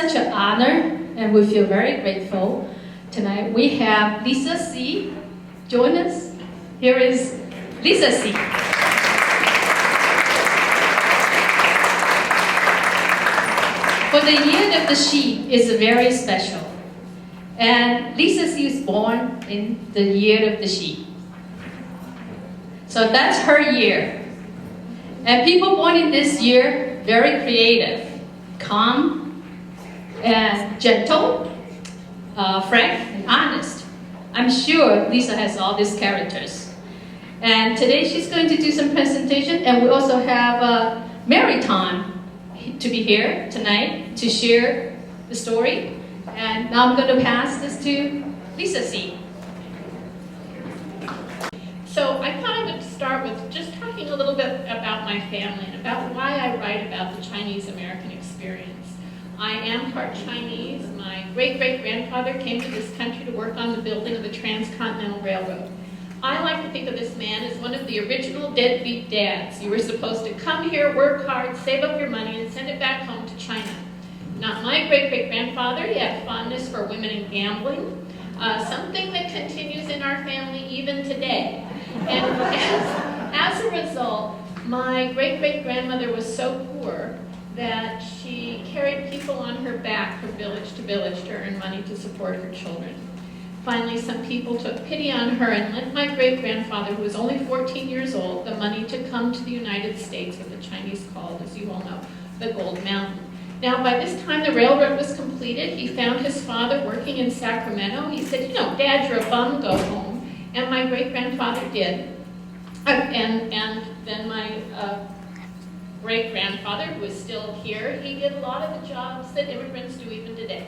such an honor, and we feel very grateful. Tonight we have Lisa C. join us. Here is Lisa C. For the year of the sheep is very special. And Lisa C was born in the year of the sheep. So that's her year. And people born in this year, very creative, calm, and gentle, frank, and honest. I'm sure Lisa has all these characters. And today she's going to do some presentation, and we also have Mary Tom to be here tonight to share the story. And now I'm going to pass this to Lisa C. So I thought I would start with just talking a little bit about my family and about why I write about the Chinese-American experience. I am part Chinese. My great-great-grandfather came to this country to work on the building of the Transcontinental Railroad. I like to think of this man as one of the original deadbeat dads. You were supposed to come here, work hard, save up your money, and send it back home to China. Not my great-great-grandfather. He had fondness for women and gambling, something that continues in our family even today. And as a result, my great-great-grandmother was so poor that she carried people on her back from village to village to earn money to support her children. Finally, some people took pity on her and lent my great-grandfather, who was only 14 years old, the money to come to the United States, what the Chinese called, as you all know, the Gold Mountain. Now, by this time the railroad was completed. He found his father working in Sacramento. He said, you know, Dad, you're a bum, go home. And my great-grandfather did. And then my great-grandfather, who is still here, he did a lot of the jobs that immigrants do even today.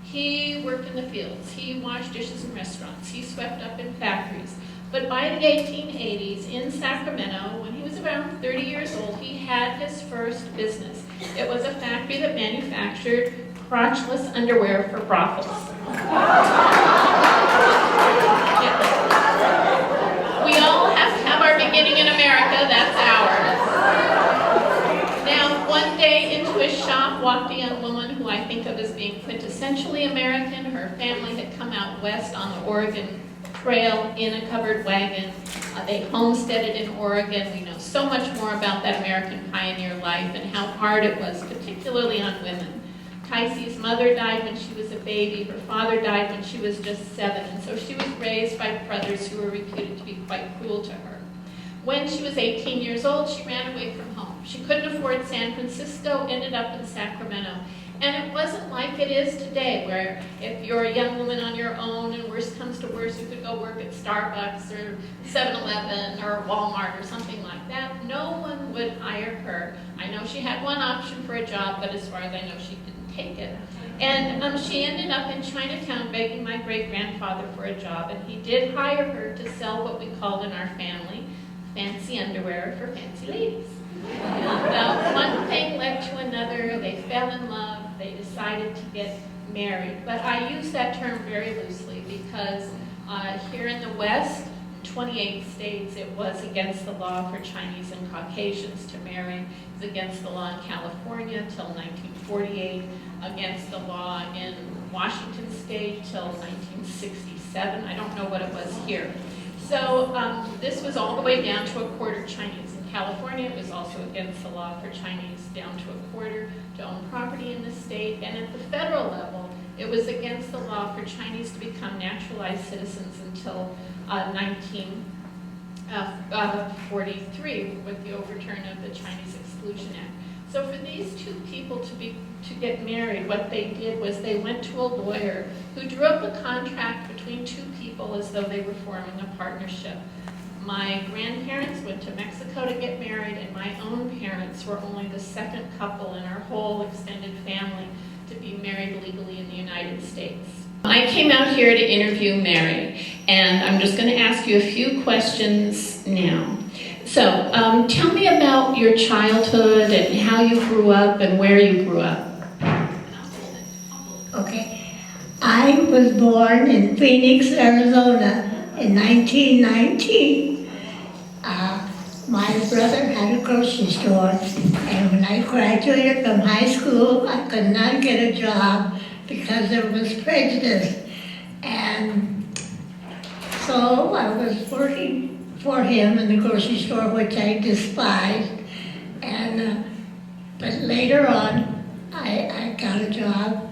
He worked in the fields. He washed dishes in restaurants. He swept up in factories. But by the 1880s, in Sacramento, when he was around 30 years old, he had his first business. It was a factory that manufactured crotchless underwear for brothels. Yeah. We all have to have our beginning in America. That's ours. Now, one day into his shop walked a young woman who I think of as being quintessentially American. Her family had come out west on the Oregon Trail in a covered wagon. They homesteaded in Oregon. We know so much more about that American pioneer life and how hard it was, particularly on women. Tycee's mother died when she was a baby. Her father died when she was just 7, and so she was raised by brothers who were reputed to be quite cruel to her. When she was 18 years old, she ran away from home. She couldn't afford San Francisco, ended up in Sacramento. And it wasn't like it is today, where if you're a young woman on your own and worst comes to worst, you could go work at Starbucks or 7-Eleven or Walmart or something like that. No one would hire her. I know she had one option for a job, but as far as I know, she didn't take it. And she ended up in Chinatown begging my great-grandfather for a job, and he did hire her to sell what we called in our family fancy underwear for fancy ladies. And one thing led to another. They fell in love. They decided to get married. But I use that term very loosely because here in the West, 28 states, it was against the law for Chinese and Caucasians to marry. It was against the law in California till 1948, against the law in Washington State till 1967. I don't know what it was here. So this was all the way down to a quarter Chinese. In California, it was also against the law for Chinese down to a quarter to own property in the state. And at the federal level, it was against the law for Chinese to become naturalized citizens until 1943 with the overturn of the Chinese Exclusion Act. So for these two people to get married, what they did was they went to a lawyer who drew up a contract between two people as though they were forming a partnership. My grandparents went to Mexico to get married, and my own parents were only the second couple in our whole extended family to be married legally in the United States. I came out here to interview Mary, and I'm just going to ask you a few questions now. So, tell me about your childhood and how you grew up and where you grew up. Okay. I was born in Phoenix, Arizona in 1919. my brother had a grocery store, and when I graduated from high school, I could not get a job because there was prejudice. And so I was working for him in the grocery store, which I despised. And but later on, I got a job.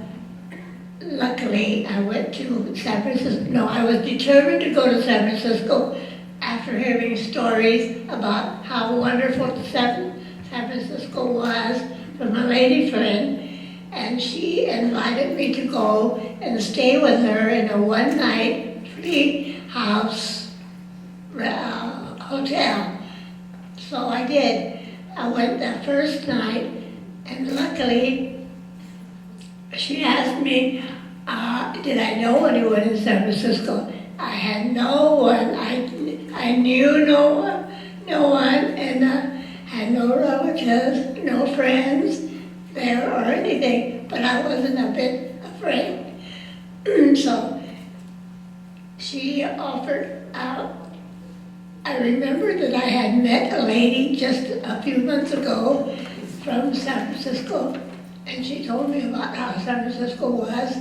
Luckily, I went to San Francisco. No, I was determined to go to San Francisco after hearing stories about how wonderful San Francisco was from a lady friend. And she invited me to go and stay with her in a one-night free house hotel. So I did. I went that first night, and luckily, she asked me, did I know anyone in San Francisco? I had no one. I knew no one, and had no relatives, no friends there or anything, but I wasn't a bit afraid. So she offered out. I remember that I had met a lady just a few months ago from San Francisco, and she told me about how San Francisco was,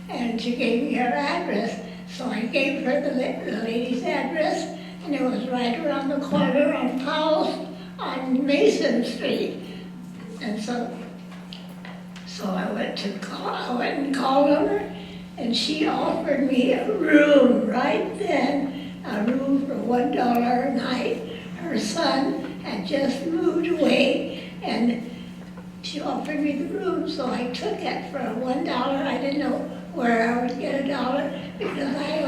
and she gave me her address. So I gave her the lady's address, and it was right around the corner on Powell on Mason Street. And so I went and called on her, and she offered me a room right then, a room for $1 a night. Her son had just moved away, and she offered me the room, so I took it for $1. I didn't know where I would get $1 because I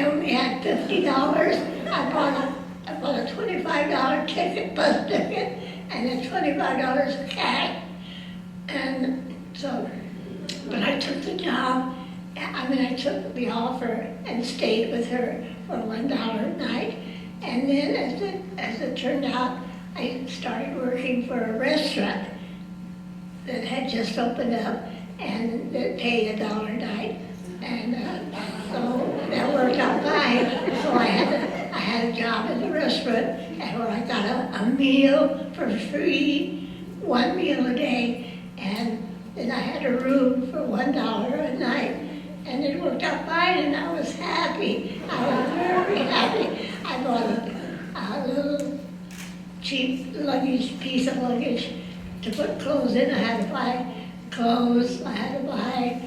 only had $50. I bought a $25 bus ticket, and then $25 cash. And so, but I took the job. I took the offer and stayed with her for $1 a night. And then, as it turned out, I started working for a restaurant that had just opened up and that paid $1 a night. And so that worked out fine. So I had a job in the restaurant, and where I got a meal for free, one meal a day. And then I had a room for $1 a night, and it worked out fine, and I was happy. I was very happy. I bought a little cheap piece of luggage to put clothes in. I had to buy clothes. I had to buy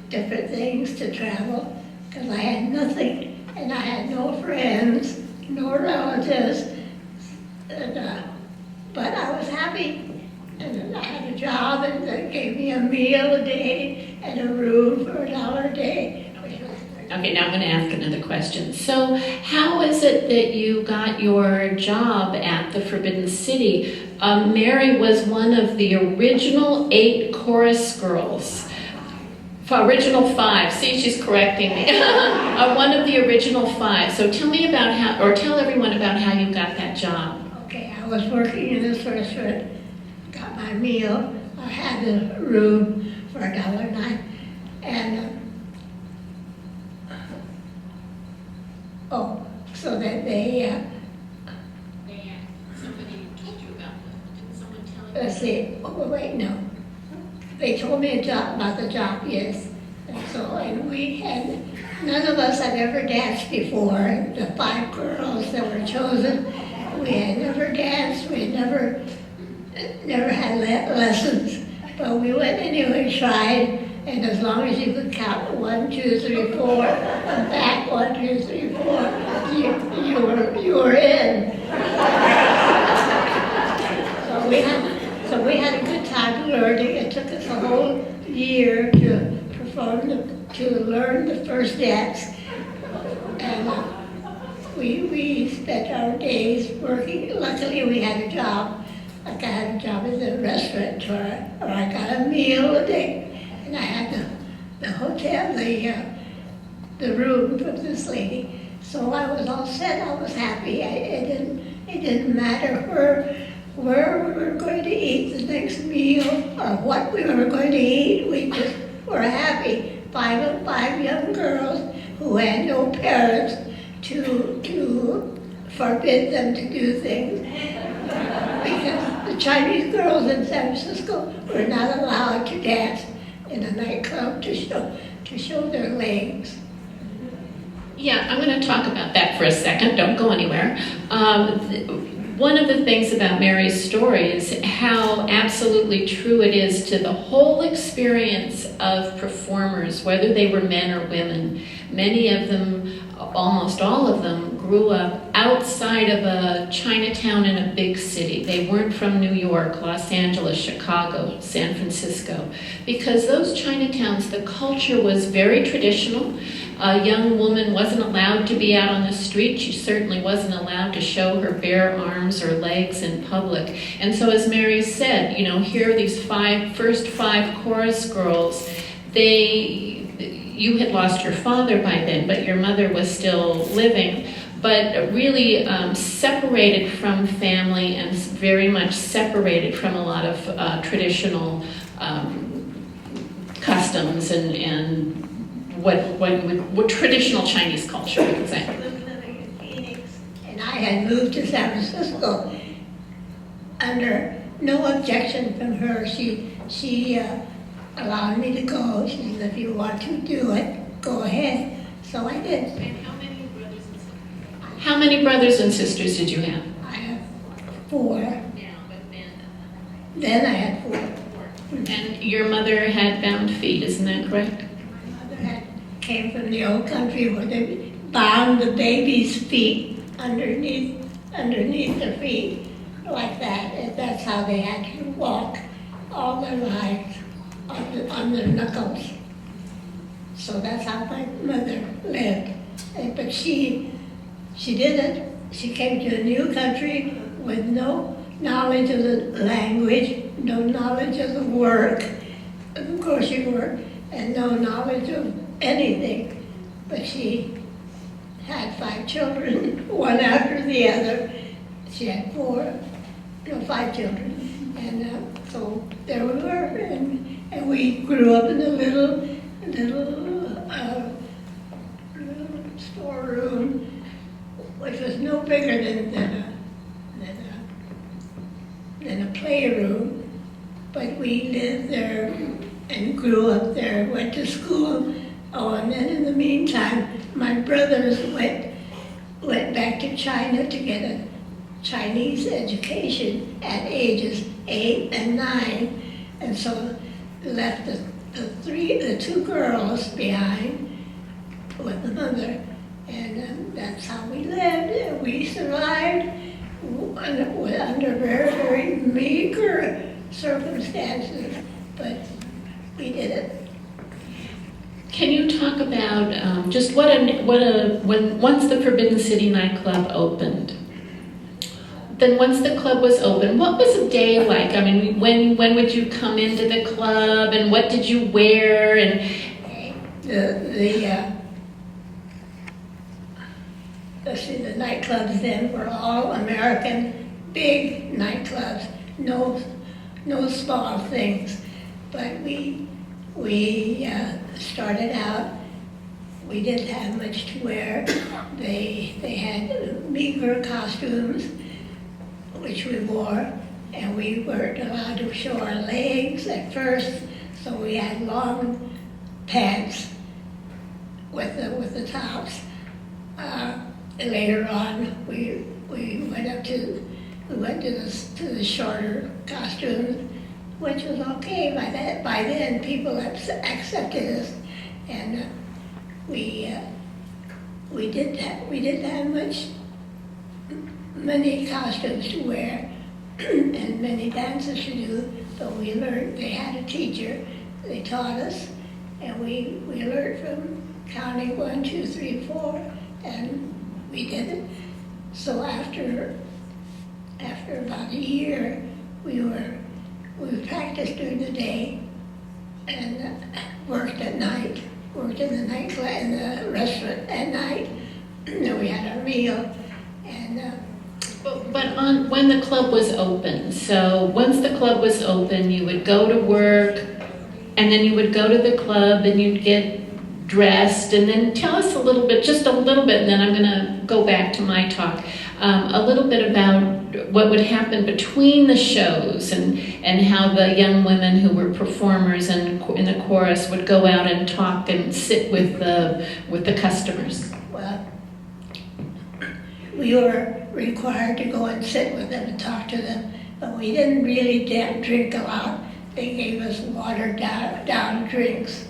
different things to travel because I had nothing, and I had no friends, no relatives, but I was happy. And I had a job, and they gave me a meal a day and a room for $1 a day. Okay, now I'm going to ask another question. So how is it that you got your job at the Forbidden City? Mary was one of the original 8 chorus girls. Original 5. See, she's correcting me. One of the original 5. So tell me about tell everyone about how you got that job. Okay, I was working in this restaurant. Got my meal. I had a room for $1 a night, and so that they somebody told you about didn't someone tell you? let's see. Oh wait, no. They told me about the job, yes. And we had none of us had ever danced before. The 5 girls that were chosen, we had never danced. We had never had lessons, but we went anyway, tried, and as long as you could count 1, 2, 3, 4, and back 1, 2, 3, 4, you were in. So we had a good time learning. It took us a whole year to learn the first dance, and we spent our days working. Luckily, we had a job. Like I had a job in the restaurant where I got a meal a day, and I had the hotel, the room from this lady. So I was all set. I was happy. It didn't matter where we were going to eat the next meal or what we were going to eat. We just were happy. 5 young girls who had no parents to forbid them to do things because the Chinese girls in San Francisco were not allowed to dance in a nightclub to show their legs. Yeah, I'm going to talk about that for a second. Don't go anywhere. One of the things about Mary's story is how absolutely true it is to the whole experience of performers, whether they were men or women. Many of them, almost all of them, grew up outside of a Chinatown in a big city. They weren't from New York, Los Angeles, Chicago, San Francisco, because those Chinatowns, the culture was very traditional. A young woman wasn't allowed to be out on the street. She certainly wasn't allowed to show her bare arms or legs in public. And so as Mary said, here are these first five chorus girls. You had lost your father by then, but your mother was still living, but really separated from family and very much separated from a lot of traditional customs and what traditional Chinese culture we could say. I was living in Phoenix, and I had moved to San Francisco under no objection from her. She allowed me to go. She said, if you want to do it, go ahead. So I did. And how many brothers and sisters did you have? I have 4. Yeah, but Then I had 4. And your mother had bound feet, isn't that correct? My mother came from the old country where they bound the baby's feet underneath their feet like that. And that's how they had to walk all their lives on their knuckles. So that's how my mother lived. But she didn't. She came to a new country with no knowledge of the language, no knowledge of the work, of course she worked, and no knowledge of anything. But she had 5 children, one after the other. She had 5 children. And so there we were, and we grew up in a little storeroom, which was no bigger than a playroom. But we lived there and grew up there, went to school. Oh, and then in the meantime, my brothers went back to China to get a Chinese education at ages 8 and 9, and so left the 2 girls behind with the mother, and that's how we lived. And we survived under very, very meager circumstances, but we did it. Can you talk about just once the Forbidden City nightclub opened? Then once the club was open, what was a day like? I mean, when would you come into the club, and what did you wear? And the nightclubs then were all American, big nightclubs, no small things. But we started out. We didn't have much to wear. They had meager costumes, which we wore, and we weren't allowed to show our legs at first, so we had long pants with the tops. Later on, we went to the shorter costumes, which was okay. By then, people accepted us, and we didn't have many costumes to wear and many dances to do, but we learned. They had a teacher. They taught us, and we learned from counting 1, 2, 3, 4, and we did it. So after about a year, we practiced during the day and worked at night. Worked in the nightclub, in the restaurant at night. And we had our meal, and. But when the club was open, so once the club was open, you would go to work, and then you would go to the club, and you'd get dressed, and then tell us just a little bit, and then I'm going to go back to my talk. a little bit about what would happen between the shows and how the young women who were performers and in the chorus would go out and talk and sit with the customers. Well, we were required to go and sit with them and talk to them, but we didn't really drink a lot. They gave us watered down drinks.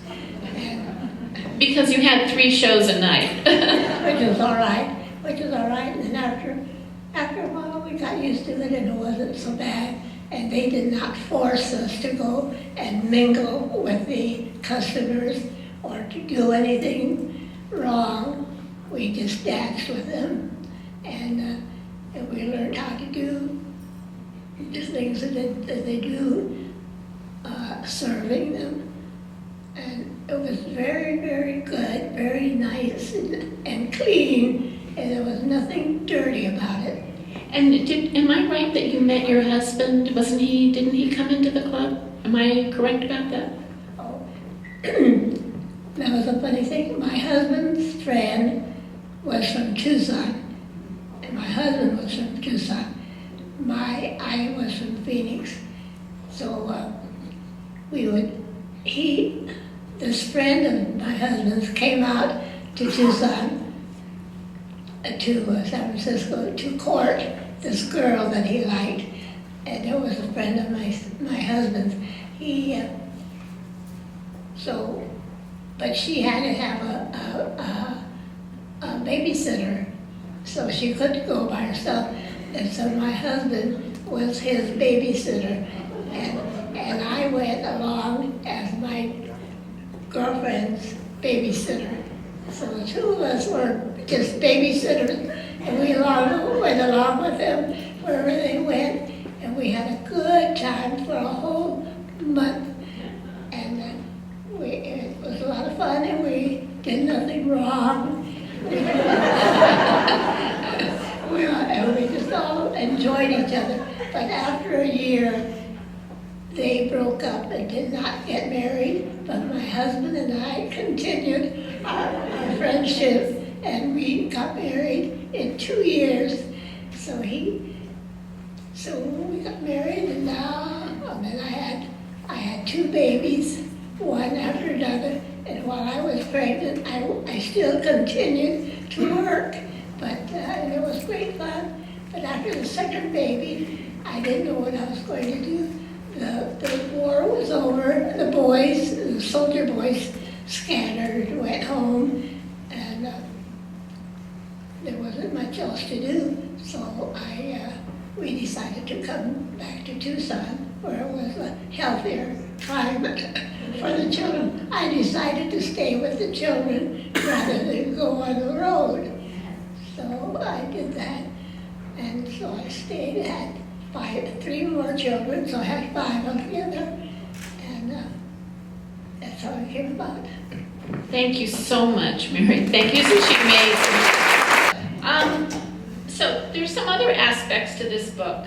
Because you had 3 shows a night. Which was all right. And then after a while, we got used to it, and it wasn't so bad. And they did not force us to go and mingle with the customers or to do anything wrong. We just danced with them, and we learned how to do the things that they do, serving them. And it was very, very good, very nice and clean, and there was nothing dirty about it. And am I right that you met your husband? Didn't he come into the club? Am I correct about that? Oh, that was a funny thing. My husband's friend was from Tucson, and my husband was from Tucson. I was from Phoenix, so this friend of my husband's came out to Tucson, to San Francisco, to court this girl that he liked, and it was a friend of my husband's. But she had to have a babysitter, so she couldn't go by herself, and so my husband was his babysitter, and I went along as my girlfriend's babysitter. So the 2 of us were just babysitters, and we went along with them wherever they went, and we had a good time for a whole month. And it was a lot of fun, and we did nothing wrong. And we just all enjoyed each other. But after a year, they broke up and did not get married, but my husband and I continued our friendship, and we got married in 2 years. So we got married, and then I had 2 babies, one after another, and while I was pregnant, I still continued to work, and it was great fun. But after the second baby, I didn't know what I was going to do. The war was over. The soldier boys scattered, went home, and there wasn't much else to do. So we decided to come back to Tucson, where it was a healthier climate for the children. I decided to stay with the children rather than go on the road. So I did that, and so I stayed, had 3 more children, so I had 5 altogether, and that's how it came about. Thank you so much, Mary. Thank you, such amazing. So there's some other aspects to this book.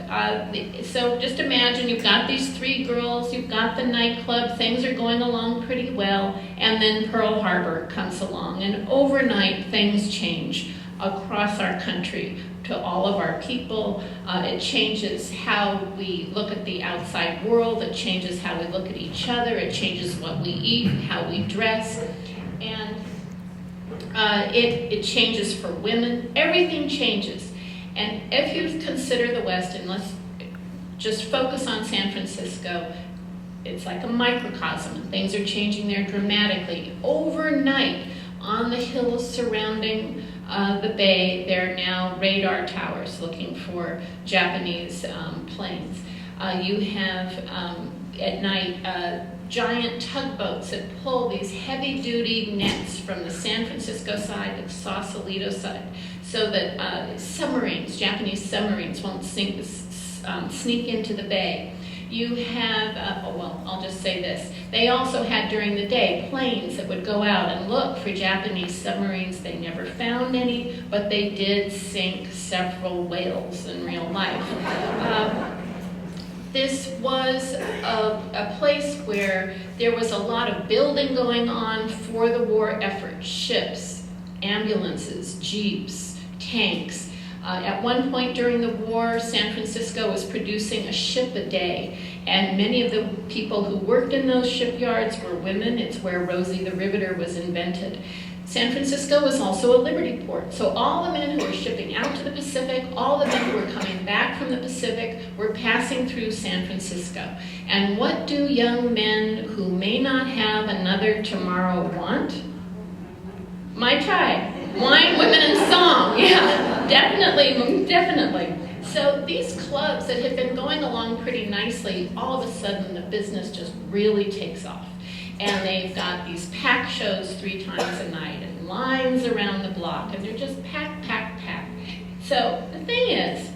So just imagine you've got these 3 girls, you've got the nightclub, things are going along pretty well, and then Pearl Harbor comes along, and overnight things change across our country. To all of our people. It changes how we look at the outside world. It changes how we look at each other. It changes what we eat, how we dress, and it changes for women. Everything changes. And if you consider the West, and let's just focus on San Francisco, it's like a microcosm, and things are changing there dramatically. Overnight, on the hills surrounding the bay, there are now radar towers looking for Japanese planes. You have, at night, giant tugboats that pull these heavy-duty nets from the San Francisco side to the Sausalito side, so that Japanese submarines won't sneak into the bay. You have, I'll just say this. They also had during the day planes that would go out and look for Japanese submarines. They never found any, but they did sink several whales in real life. This was a place where there was a lot of building going on for the war effort. Ships, ambulances, jeeps, tanks. At one point during the war, San Francisco was producing a ship a day, and many of the people who worked in those shipyards were women. It's where Rosie the Riveter was invented. San Francisco was also a liberty port, so all the men who were shipping out to the Pacific, all the men who were coming back from the Pacific were passing through San Francisco. And what do young men who may not have another tomorrow want? Mai Tai, wine, women, and song. Yeah, definitely, definitely. So these clubs that had been going along pretty nicely, all of a sudden the business just really takes off. And they've got these pack shows 3 times a night and lines around the block, and they're just packed, packed, packed. So the thing is,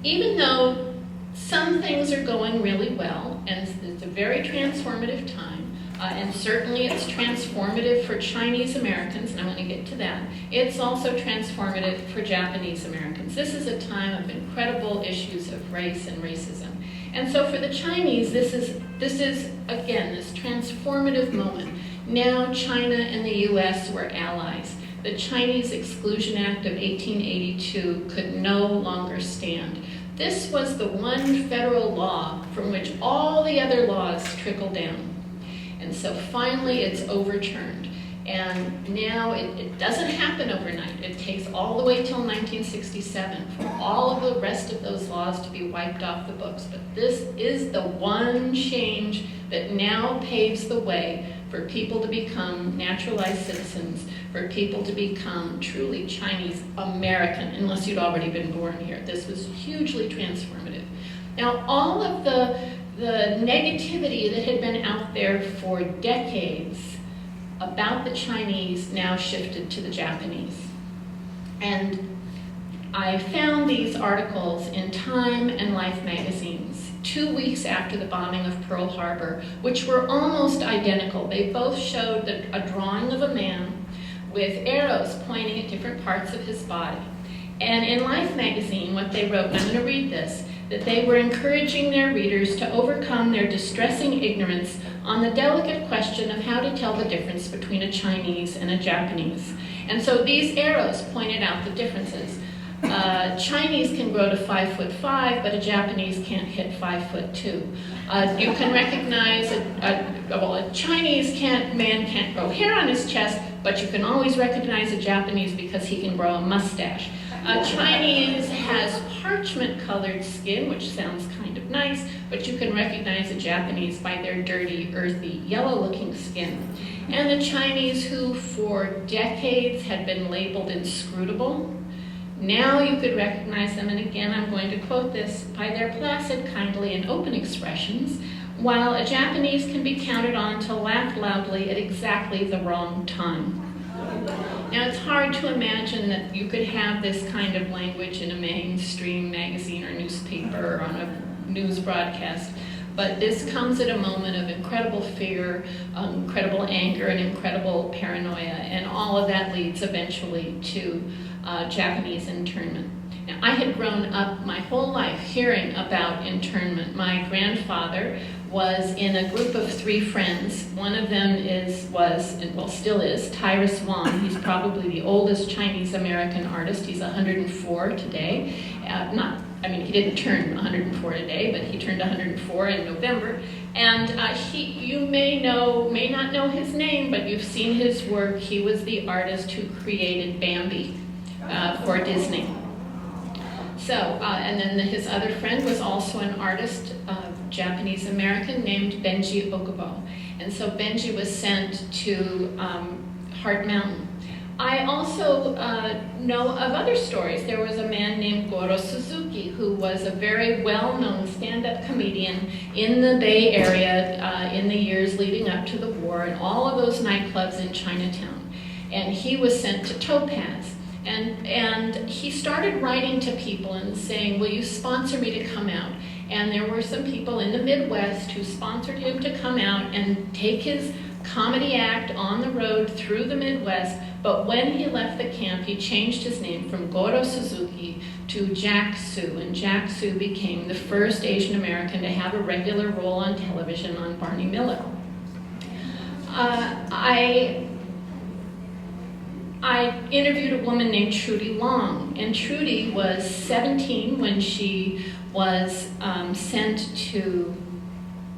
even though some things are going really well, and it's a very transformative time, and certainly it's transformative for Chinese Americans, and I'm going to get to that. It's also transformative for Japanese Americans. This is a time of incredible issues of race and racism. And so for the Chinese, this is again, this transformative moment. Now China and the US were allies. The Chinese Exclusion Act of 1882 could no longer stand. This was the one federal law from which all the other laws trickled down. And so finally it's overturned. And now it doesn't happen overnight. It takes all the way till 1967 for all of the rest of those laws to be wiped off the books. But this is the one change that now paves the way for people to become naturalized citizens, for people to become truly Chinese American, unless you'd already been born here. This was hugely transformative. Now, all of the negativity that had been out there for decades about the Chinese now shifted to the Japanese. And I found these articles in Time and Life magazines 2 weeks after the bombing of Pearl Harbor, which were almost identical. They both showed a drawing of a man with arrows pointing at different parts of his body. And in Life magazine, what they wrote, and I'm going to read this, that they were encouraging their readers to overcome their distressing ignorance on the delicate question of how to tell the difference between a Chinese and a Japanese. And so these arrows pointed out the differences. Chinese can grow to 5'5", but a Japanese can't hit 5'2". You can recognize a Chinese man can't grow hair on his chest, but you can always recognize a Japanese because he can grow a mustache. Chinese has parchment-colored skin, which sounds kind of nice, but you can recognize a Japanese by their dirty, earthy, yellow-looking skin. And the Chinese, who for decades had been labeled inscrutable, now you could recognize them, and again I'm going to quote this, by their placid, kindly, and open expressions, while a Japanese can be counted on to laugh loudly at exactly the wrong time. Now, it's hard to imagine that you could have this kind of language in a mainstream magazine or newspaper or on a news broadcast, but this comes at a moment of incredible fear, incredible anger, and incredible paranoia, and all of that leads eventually to Japanese internment. Now, I had grown up my whole life hearing about internment. My grandfather was in a group of 3 friends. One of them still is, Tyrus Wong. He's probably the oldest Chinese American artist. He's 104 today. He didn't turn 104 today, but he turned 104 in November. And you may not know his name, but you've seen his work. He was the artist who created Bambi for Disney. So, and then his other friend was also an artist, Japanese American, named Benji Okubo. And so Benji was sent to Heart Mountain. I also know of other stories. There was a man named Goro Suzuki, who was a very well-known stand-up comedian in the Bay Area in the years leading up to the war, and all of those nightclubs in Chinatown. And he was sent to Topaz. And he started writing to people and saying, will you sponsor me to come out? And there were some people in the Midwest who sponsored him to come out and take his comedy act on the road through the Midwest. But when he left the camp, he changed his name from Goro Suzuki to Jack Sue. And Jack Sue became the first Asian American to have a regular role on television on Barney Miller. I interviewed a woman named Trudy Long, and Trudy was 17 when she was sent to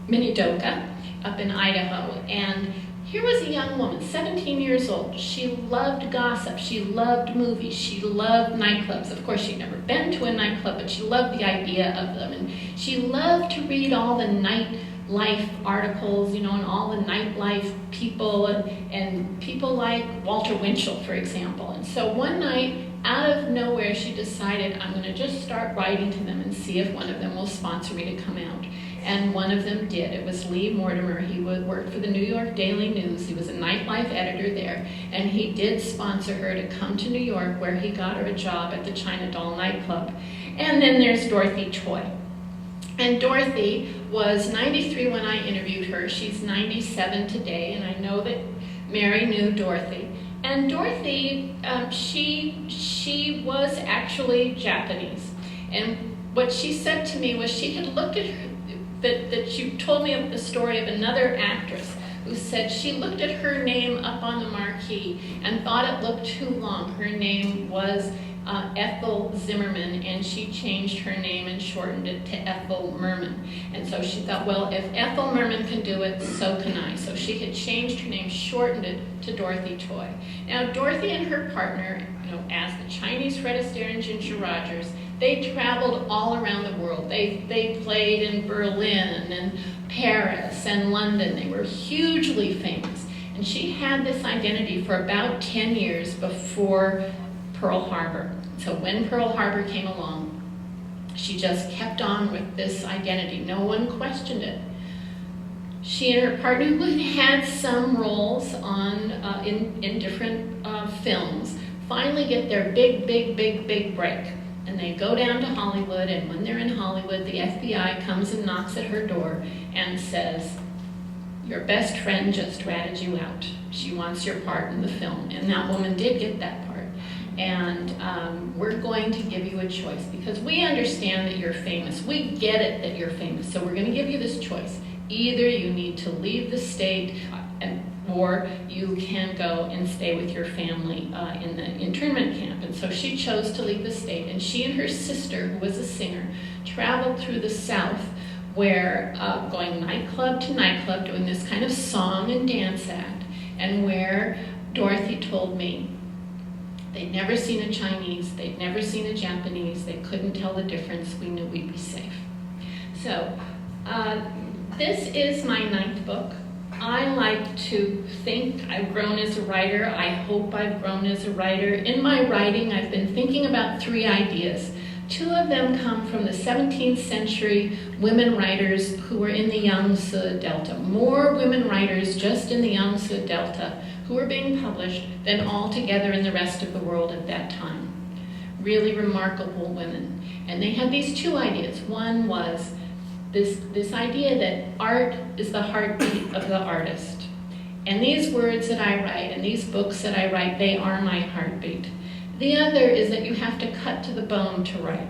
Minidoka up in Idaho. And here was a young woman, 17 years old. She loved gossip, she loved movies, she loved nightclubs. Of course, she'd never been to a nightclub, but she loved the idea of them. And she loved to read all the nightlife articles, and all the nightlife people, and people like Walter Winchell, for example. And so one night, out of nowhere, she decided, I'm going to just start writing to them and see if one of them will sponsor me to come out. And one of them did. It was Lee Mortimer. He worked for the New York Daily News. He was a nightlife editor there. And he did sponsor her to come to New York, where he got her a job at the China Doll nightclub. And then there's Dorothy Choi. And Dorothy was 93 when I interviewed her. She's 97 today, and I know that Mary knew Dorothy. And Dorothy, she was actually Japanese. And what she said to me was she had looked at her, that she told me of the story of another actress who said she looked at her name up on the marquee and thought it looked too long. Her name was Ethel Zimmerman, and she changed her name and shortened it to Ethel Merman. And so she thought, well, if Ethel Merman can do it, so can I. So she had changed her name, shortened it to Dorothy Choi. Now, Dorothy and her partner, as the Chinese Fred Astaire and Ginger Rogers, they traveled all around the world. They played in Berlin and Paris and London. They were hugely famous. And she had this identity for about 10 years before Pearl Harbor. So when Pearl Harbor came along, she just kept on with this identity. No one questioned it. She and her partner, who had some roles on in different films, finally get their big break. And they go down to Hollywood, and when they're in Hollywood, the FBI comes and knocks at her door and says, your best friend just ratted you out. She wants your part in the film. And that woman did get that part. And we're going to give you a choice, because we understand that you're famous. We get it that you're famous, so we're going to give you this choice. Either you need to leave the state, or you can go and stay with your family in the internment camp. And so she chose to leave the state, and she and her sister, who was a singer, traveled through the South, where going nightclub to nightclub, doing this kind of song and dance act, and where Dorothy told me they'd never seen a Chinese, they'd never seen a Japanese, they couldn't tell the difference, we knew we'd be safe. So this is my 9th book. I like to think I've grown as a writer. I hope I've grown as a writer. In my writing, I've been thinking about 3 ideas. 2 of them come from the 17th century women writers who were in the Yangtze Delta. More women writers just in the Yangtze Delta who were being published than all together in the rest of the world at that time. Really remarkable women. And they had these 2 ideas. One was this idea that art is the heartbeat of the artist. And these words that I write and these books that I write, they are my heartbeat. The other is that you have to cut to the bone to write.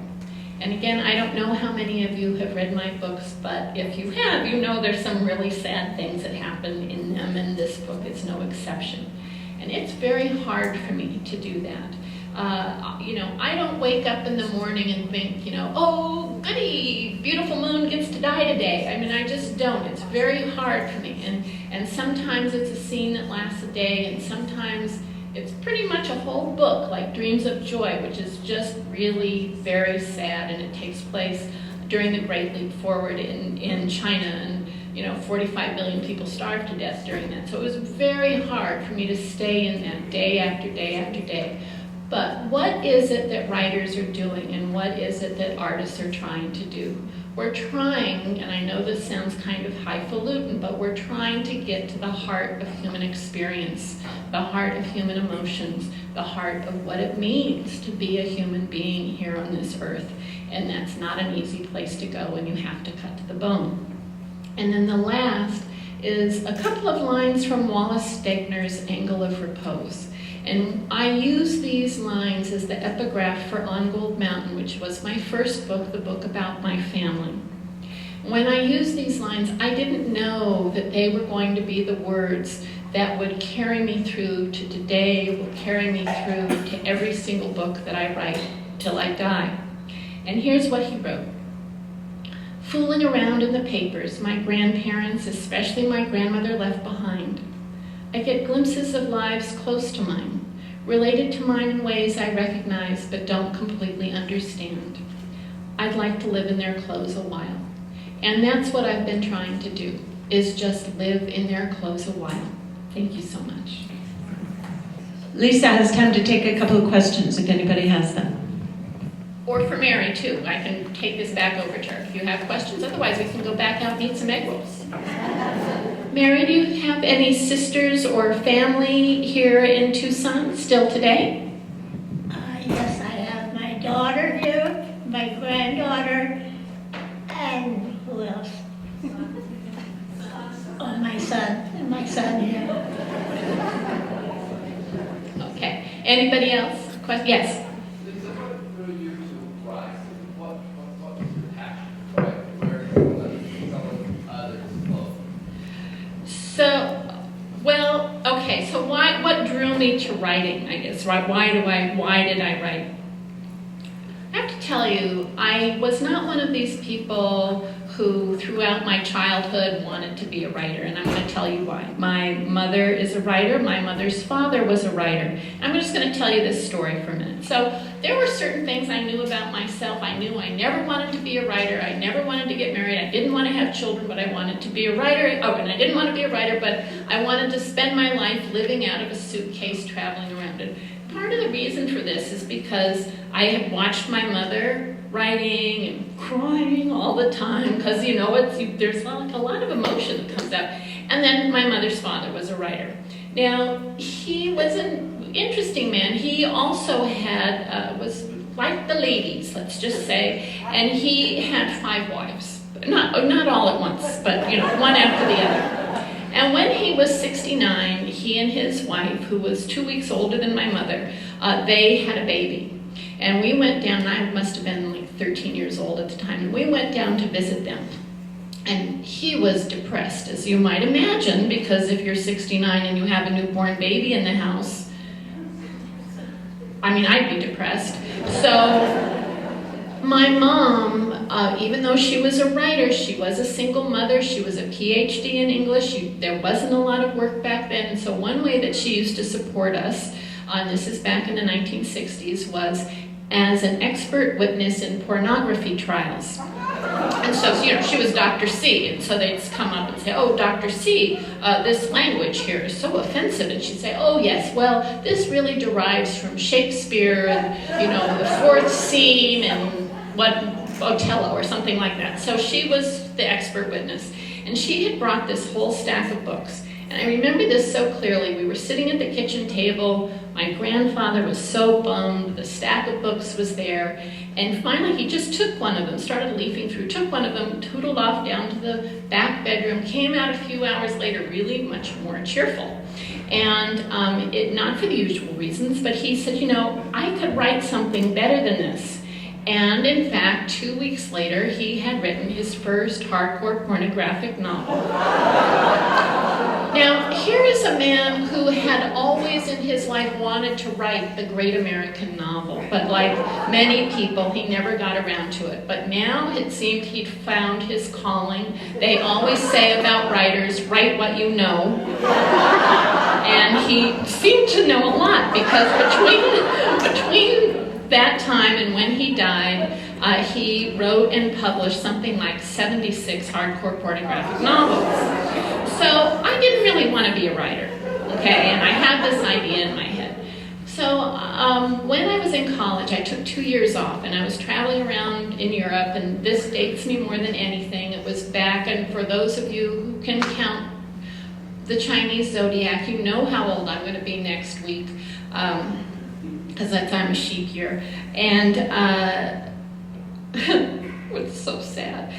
And again, I don't know how many of you have read my books, but if you have, you know there's some really sad things that happen in them, and this book is no exception. And it's very hard for me to do that. I don't wake up in the morning and think, oh, goody, beautiful moon gets to die today. I mean, I just don't. It's very hard for me. And sometimes it's a scene that lasts a day, and sometimes it's pretty much a whole book, like Dreams of Joy, which is just really very sad, and it takes place during the Great Leap Forward in China, and 45 million people starved to death during that. So it was very hard for me to stay in that day after day after day. But what is it that writers are doing, and what is it that artists are trying to do? We're trying, and I know this sounds kind of highfalutin, but we're trying to get to the heart of human experience, the heart of human emotions, the heart of what it means to be a human being here on this earth. And that's not an easy place to go when you have to cut to the bone. And then the last is a couple of lines from Wallace Stegner's Angle of Repose. And I use these lines as the epigraph for On Gold Mountain, which was my first book, the book about my family. When I used these lines, I didn't know that they were going to be the words that would carry me through to today, will carry me through to every single book that I write till I die. And here's what he wrote. Fooling around in the papers, my grandparents, especially my grandmother, left behind. I get glimpses of lives close to mine, related to mine in ways I recognize but don't completely understand. I'd like to live in their clothes a while. And that's what I've been trying to do, is just live in their clothes a while. Thank you so much. Lisa has time to take a couple of questions if anybody has them. Or for Mary, too. I can take this back over to her if you have questions. Otherwise, we can go back out and eat some egg rolls. Mary, do you have any sisters or family here in Tucson still today? Yes, I have my daughter here, my granddaughter, and who else? Oh, my son here. Okay. Anybody else? Yes. So what drew me to writing, I guess, right? Why did I write? I have to tell you, I was not one of these people who throughout my childhood wanted to be a writer, and I'm going to tell you why. My mother is a writer, my mother's father was a writer. I'm just going to tell you this story for a minute. So there were certain things I knew about myself. I knew I never wanted to be a writer, I never wanted to get married, I didn't want to have children, but I wanted to be a writer. Oh, and I didn't want to be a writer, but I wanted to spend my life living out of a suitcase, traveling around it. Part of the reason for this is because I had watched my mother writing and crying all the time because there's like a lot of emotion that comes out. And then my mother's father was a writer. Now he was an interesting man. He also had was like the ladies, let's just say, and he had 5 wives. Not all at once, but one after the other. And when he was 69, he and his wife, who was 2 weeks older than my mother, they had a baby. And we went down, and I must have been like 13 years old at the time, and we went down to visit them. And he was depressed, as you might imagine, because if you're 69 and you have a newborn baby in the house, I'd be depressed. So my mom, even though she was a writer, she was a single mother, she was a PhD in English, there wasn't a lot of work back then, and so one way that she used to support us, and this is back in the 1960s, was as an expert witness in pornography trials. And so, she was Dr. C, and so they'd come up and say, oh, Dr. C, this language here is so offensive. And she'd say, oh, yes, well, this really derives from Shakespeare and, the fourth scene and Othello or something like that. So she was the expert witness. And she had brought this whole stack of books. And I remember this so clearly. We were sitting at the kitchen table. My grandfather was so bummed. The stack of books was there. And finally, he just took one of them, started leafing through, took one of them, tootled off down to the back bedroom, came out a few hours later really much more cheerful. And not for the usual reasons, but he said, I could write something better than this. And in fact, 2 weeks later, he had written his first hardcore pornographic novel. Now, here is a man who had always in his life wanted to write the great American novel, but like many people, he never got around to it. But now it seemed he'd found his calling. They always say about writers, write what you know. And he seemed to know a lot, because between that time and when he died, he wrote and published something like 76 hardcore pornographic novels. So I didn't really want to be a writer, okay? And I had this idea in my head. So when I was in college, I took 2 years off, and I was traveling around in Europe, and this dates me more than anything. It was back, and for those of you who can count the Chinese zodiac, you know how old I'm going to be next week. Because I'm a sheep year, and it's so sad.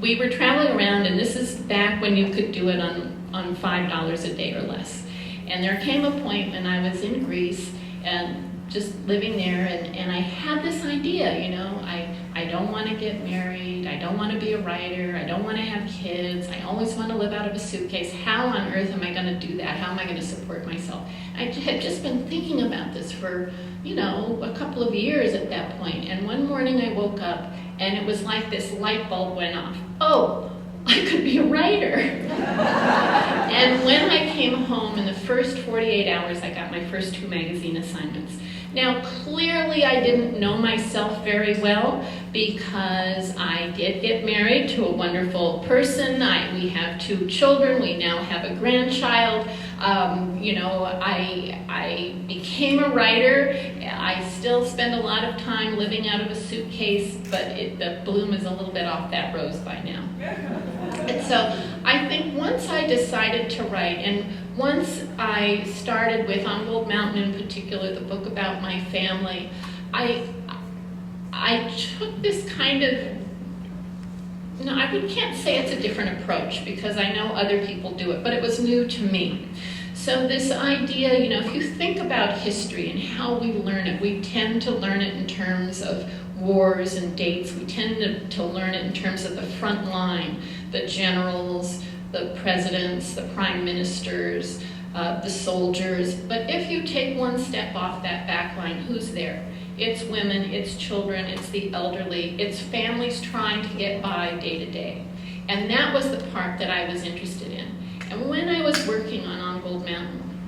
We were traveling around, and this is back when you could do it on $5 a day or less. And there came a point when I was in Greece and just living there, and I had this idea, I I don't want to get married, I don't want to be a writer, I don't want to have kids, I always want to live out of a suitcase. How on earth am I going to do that? How am I going to support myself? I had just been thinking about this for, a couple of years at that point. And one morning I woke up and it was like this light bulb went off. Oh, I could be a writer. And when I came home, in the first 48 hours, I got my first 2 magazine assignments. Now, clearly I didn't know myself very well because I did get married to a wonderful person. We have 2 children. We now have a grandchild. I became a writer. I still spend a lot of time living out of a suitcase, but the bloom is a little bit off that rose by now. And so I think once I decided to write, and once I started with On Gold Mountain in particular, the book about my family, I took this kind of, I can't say it's a different approach because I know other people do it, but it was new to me. So this idea, if you think about history and how we learn it, we tend to learn it in terms of wars and dates. We tend to learn it in terms of the front line, the generals, the presidents, the prime ministers, the soldiers. But if you take one step off that back line, who's there? It's women, it's children, it's the elderly, it's families trying to get by day to day. And that was the part that I was interested in. And when I was working on Gold Mountain,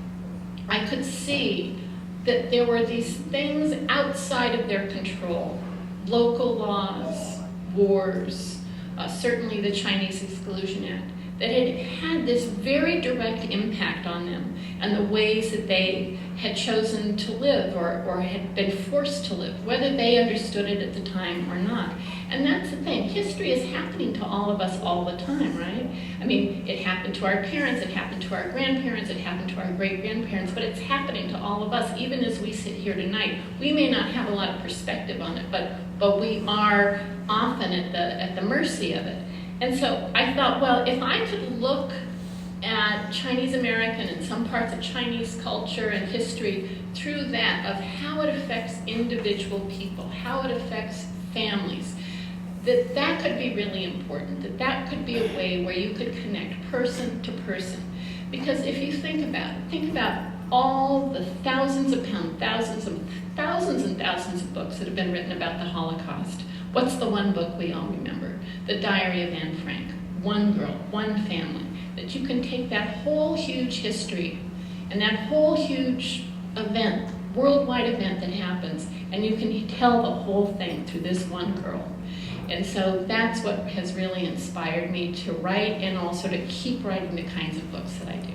I could see that there were these things outside of their control. Local laws, wars, certainly the Chinese Exclusion Act, that had this very direct impact on them and the ways that they had chosen to live or had been forced to live, whether they understood it at the time or not. And that's the thing. History is happening to all of us all the time, right? I mean, it happened to our parents, it happened to our grandparents, it happened to our great-grandparents, but it's happening to all of us, even as we sit here tonight. We may not have a lot of perspective on it, but we are often at the mercy of it. And so I thought, well, if I could look at Chinese American and some parts of Chinese culture and history through that of how it affects individual people, how it affects families, that could be really important, that could be a way where you could connect person to person. Because if you think about all the thousands and thousands of books that have been written about the Holocaust. What's the one book we all remember? The Diary of Anne Frank. One girl, one family. That you can take that whole huge history and that whole huge event, worldwide event that happens, and you can tell the whole thing through this one girl. And so that's what has really inspired me to write and also to keep writing the kinds of books that I do.